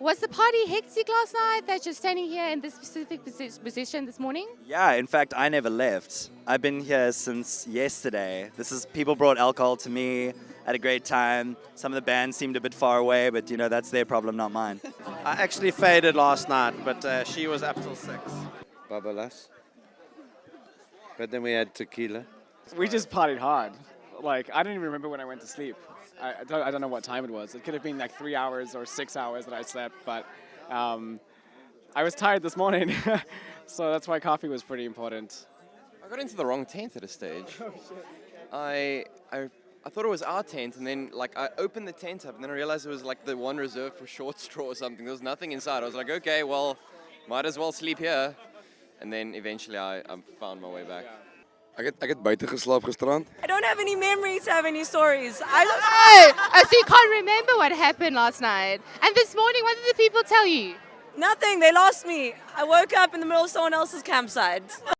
Was the party hectic last night that you're standing here in this specific position this morning? Yeah, in fact, I never left. I've been here since yesterday. People brought alcohol to me at a great time. Some of the bands seemed a bit far away, but that's their problem, not mine. I actually faded last night, but she was up till 6. Babalas. But then we had tequila. We just partied hard. Like, I don't even remember when I went to sleep. I don't know what time it was. It could have been like 3 hours or 6 hours that I slept, but I was tired this morning, so that's why coffee was pretty important. I got into the wrong tent at a stage. I thought it was our tent, and then I opened the tent up, and then I realized it was like the one reserved for Short Straw or something. There was nothing inside. I was like, okay, well, might as well sleep here. And then eventually I found my way back. Ek het buite geslaap gisterand. I don't have any memories, have any stories. Oh, so you can't remember what happened last night. And this morning, what did the people tell you? Nothing, they lost me. I woke up in the middle of someone else's campsite.